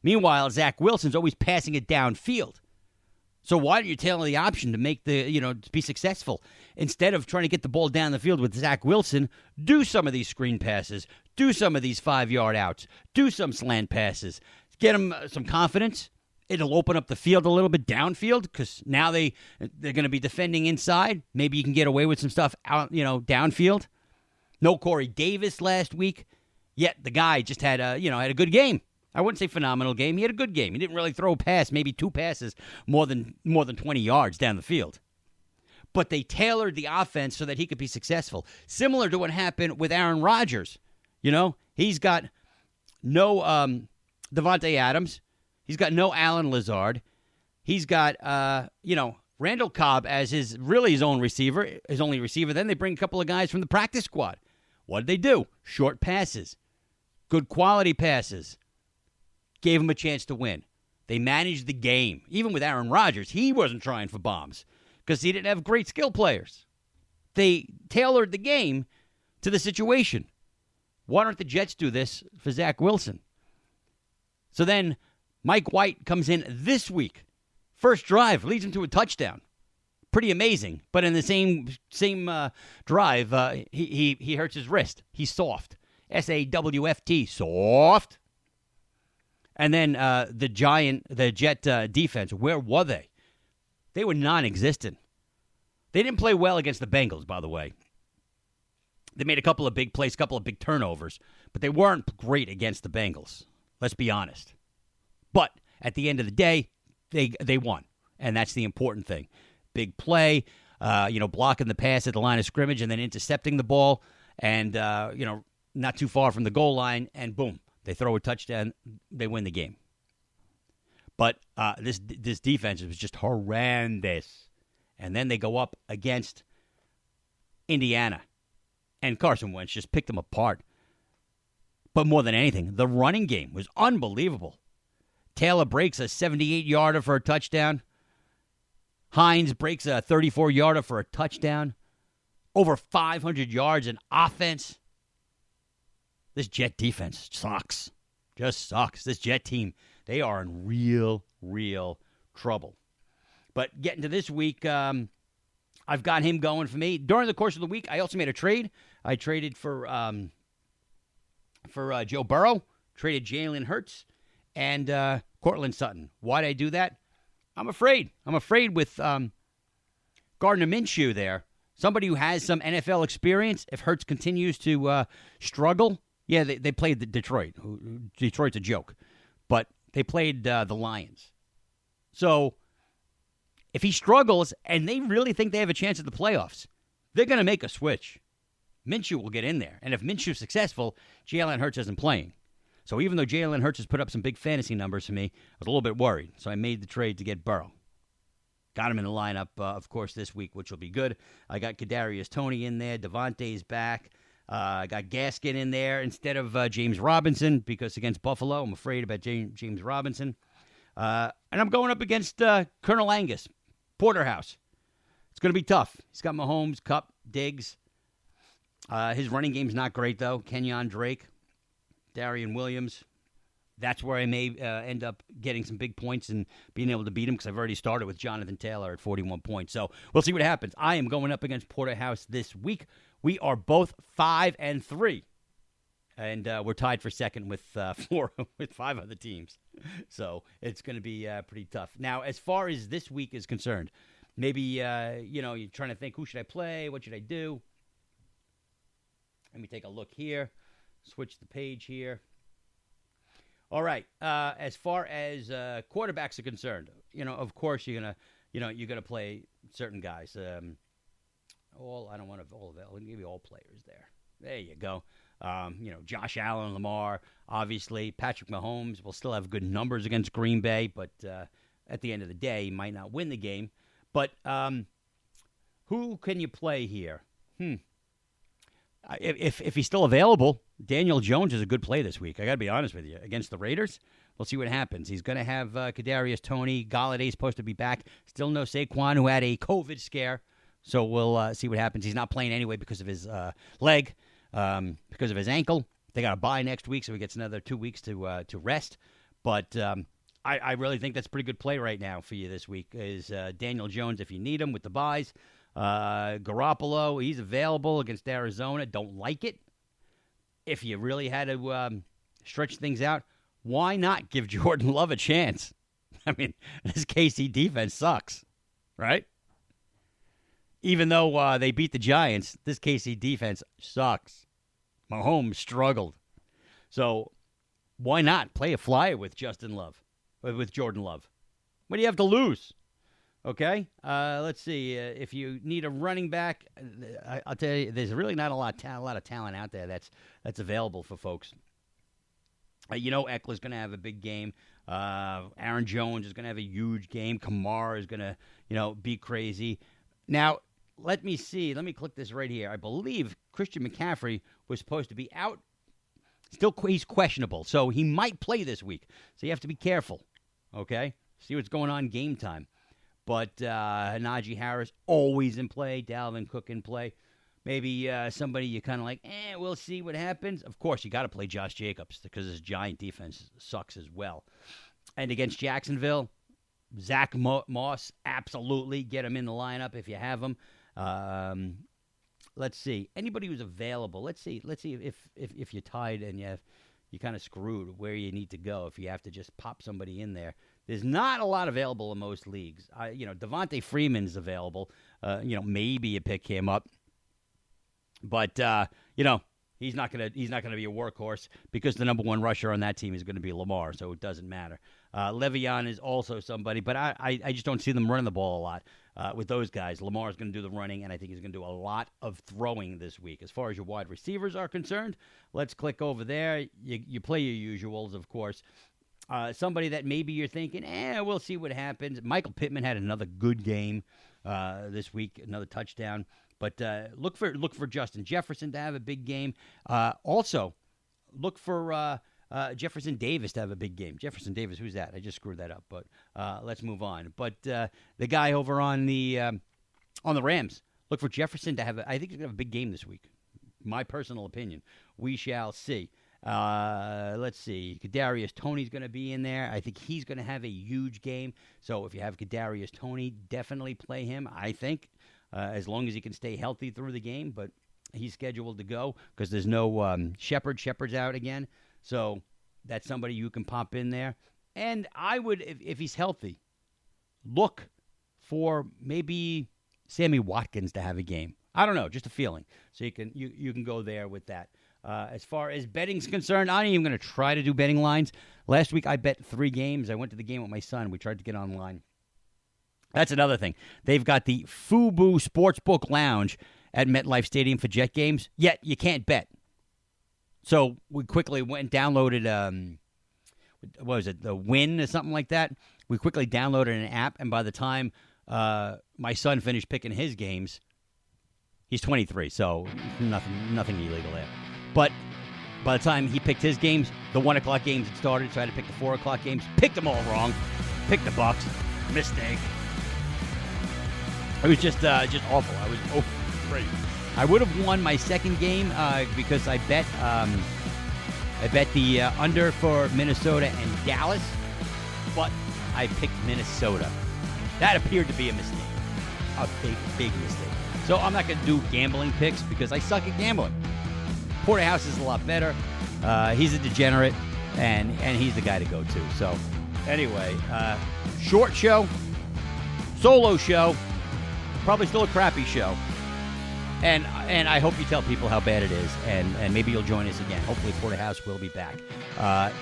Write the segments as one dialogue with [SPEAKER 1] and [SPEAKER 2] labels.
[SPEAKER 1] Meanwhile, Zach Wilson's always passing it downfield. So why don't you tailor the option to make to be successful? Instead of trying to get the ball down the field with Zach Wilson, do some of these screen passes, do some of these 5-yard outs, do some slant passes, get him some confidence. It'll open up the field a little bit downfield because now they're going to be defending inside. Maybe you can get away with some stuff out, downfield. No Corey Davis last week, yet the guy just had a good game. I wouldn't say phenomenal game. He had a good game. He didn't really throw a pass, maybe 2 passes, more than 20 yards down the field. But they tailored the offense so that he could be successful. Similar to what happened with Aaron Rodgers. He's got no Devontae Adams. He's got no Allen Lazard. He's got, Randall Cobb as his only receiver. Then they bring a couple of guys from the practice squad. What did they do? Short passes. Good quality passes. Gave him a chance to win. They managed the game. Even with Aaron Rodgers, he wasn't trying for bombs because he didn't have great skill players. They tailored the game to the situation. Why don't the Jets do this for Zach Wilson? So then Mike White comes in this week. First drive, leads him to a touchdown. Pretty amazing. But in the same drive, he hurts his wrist. He's soft. SAWFT, soft. And then the Jet defense, where were they? They were non-existent. They didn't play well against the Bengals, by the way. They made a couple of big plays, a couple of big turnovers, but they weren't great against the Bengals. Let's be honest. But at the end of the day, they won, and that's the important thing. Big play, blocking the pass at the line of scrimmage and then intercepting the ball, and not too far from the goal line, and boom, they throw a touchdown, they win the game. But this defense was just horrendous. And then they go up against Indiana, and Carson Wentz just picked them apart. But more than anything, the running game was unbelievable. Taylor breaks a 78-yarder for a touchdown. Hines breaks a 34-yarder for a touchdown. Over 500 yards in offense. This Jet defense sucks. Just sucks. This Jet team, they are in real, real trouble. But getting to this week, I've got him going for me. During the course of the week, I also made a trade. I traded for Joe Burrow, traded Jalen Hurts, and Cortland Sutton. Why did I do that? I'm afraid. I'm afraid with Gardner Minshew there, somebody who has some NFL experience, if Hurts continues to struggle. Yeah, they played Detroit. Detroit's a joke. But they played the Lions. So if he struggles and they really think they have a chance at the playoffs, they're going to make a switch. Minshew will get in there. And if Minshew's successful, Jalen Hurts isn't playing. So even though Jalen Hurts has put up some big fantasy numbers for me, I was a little bit worried. So I made the trade to get Burrow. Got him in the lineup, of course, this week, which will be good. I got Kadarius Toney in there. Devontae's back. I got Gaskin in there instead of James Robinson because against Buffalo, I'm afraid about James Robinson. And I'm going up against Colonel Angus, Porterhouse. It's going to be tough. He's got Mahomes, Kupp, Diggs. His running game's not great, though. Kenyon Drake, Darian Williams. That's where I may end up getting some big points and being able to beat him because I've already started with Jonathan Taylor at 41 points. So we'll see what happens. I am going up against Porterhouse this week. We are both 5-3, and we're tied for second with 5 other teams. So it's going to be pretty tough. Now, as far as this week is concerned, maybe you're trying to think, who should I play? What should I do? Let me take a look here. Switch the page here. All right. As far as quarterbacks are concerned, of course you're gonna play certain guys. I don't want to all of it. I'll give you all players there. There you go. Josh Allen, Lamar, obviously. Patrick Mahomes will still have good numbers against Green Bay, but at the end of the day, he might not win the game. But who can you play here? If he's still available, Daniel Jones is a good play this week. I got to be honest with you. Against the Raiders, we'll see what happens. He's going to have Kadarius Toney. Galladay's supposed to be back. Still no Saquon, who had a COVID scare. So we'll see what happens. He's not playing anyway because of his leg, because of his ankle. They got a bye next week, so he gets another 2 weeks to rest. But I really think that's a pretty good play right now for you this week is Daniel Jones if you need him with the buys. Garoppolo, he's available against Arizona. Don't like it. If you really had to stretch things out, why not give Jordan Love a chance? I mean, this KC defense sucks, right? Even though they beat the Giants, this KC defense sucks. Mahomes struggled. So why not play a flyer with Jordan Love? What do you have to lose? Okay, let's see. If you need a running back, I'll tell you, there's really not a lot of talent out there that's available for folks. Eckler's going to have a big game. Aaron Jones is going to have a huge game. Kamara is going to, be crazy. Now, let me see. Let me click this right here. I believe Christian McCaffrey was supposed to be out. Still, he's questionable, so he might play this week. So you have to be careful, okay? See what's going on game time. But Najee Harris always in play. Dalvin Cook in play. Maybe somebody you kind of like, we'll see what happens. Of course, you got to play Josh Jacobs because his Giant defense sucks as well. And against Jacksonville, Zach Moss, absolutely. Get him in the lineup if you have him. Let's see. Anybody who's available. Let's see if you're tied and you're kind of screwed where you need to go if you have to just pop somebody in there. There's not a lot available in most leagues. Devontae Freeman's available. Maybe you pick him up. But he's not gonna be a workhorse because the number one rusher on that team is going to be Lamar, so it doesn't matter. Le'Veon is also somebody, but I just don't see them running the ball a lot with those guys. Lamar's going to do the running, and I think he's going to do a lot of throwing this week. As far as your wide receivers are concerned, let's click over there. You play your usuals, of course. Somebody that maybe you're thinking, we'll see what happens. Michael Pittman had another good game this week, another touchdown. But look for Justin Jefferson to have a big game. Also, look for Jefferson Davis to have a big game. Jefferson Davis, who's that? I just screwed that up. But let's move on. But the guy over on the Rams, look for Jefferson to have. I think he's gonna have a big game this week. My personal opinion. We shall see. Let's see. Kadarius Toney's going to be in there. I think he's going to have a huge game. So if you have Kadarius Toney, definitely play him. I think. As long as he can stay healthy through the game, but he's scheduled to go because there's no Shepard. Shepard's out again, so that's somebody you can pop in there. And I would, if he's healthy, look for maybe Sammy Watkins to have a game. I don't know, just a feeling. So you can go there with that. As far as betting's concerned, I'm not even going to try to do betting lines. Last week I bet 3 games. I went to the game with my son. We tried to get online. That's another thing. They've got the FUBU Sportsbook Lounge at MetLife Stadium for Jet games, yet you can't bet. So we quickly went and downloaded, what was it, the Win or something like that? We quickly downloaded an app, and by the time my son finished picking his games, he's 23, so nothing illegal there. But by the time he picked his games, the 1 o'clock games had started, so I had to pick the 4 o'clock games. Picked them all wrong. Picked the Bucks. Mistake. It was just awful. I was 0 for 3. I would have won my second game because I bet the under for Minnesota and Dallas, but I picked Minnesota. That appeared to be a mistake, a big mistake. So I'm not going to do gambling picks because I suck at gambling. Porterhouse is a lot better. He's a degenerate, and he's the guy to go to. So anyway, short show, solo show. Probably still a crappy show. And I hope you tell people how bad it is, and maybe you'll join us again. Hopefully Porterhouse will be back.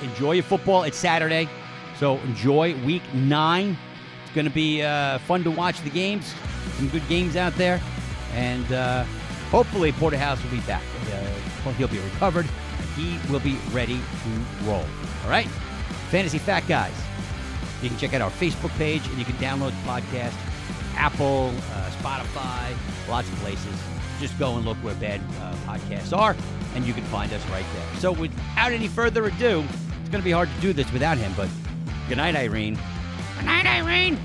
[SPEAKER 1] Enjoy your football. It's Saturday, so enjoy Week 9. It's going to be fun to watch the games. Some good games out there. And hopefully Porterhouse will be back. He'll be recovered. He will be ready to roll. All right? Fantasy Fat Guys. You can check out our Facebook page, and you can download the podcast. Apple, Spotify, lots of places. Just go and look where bad podcasts are, and you can find us right there. So without any further ado, it's going to be hard to do this without him, but good night, Irene. Good night, Irene.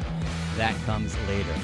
[SPEAKER 1] That comes later.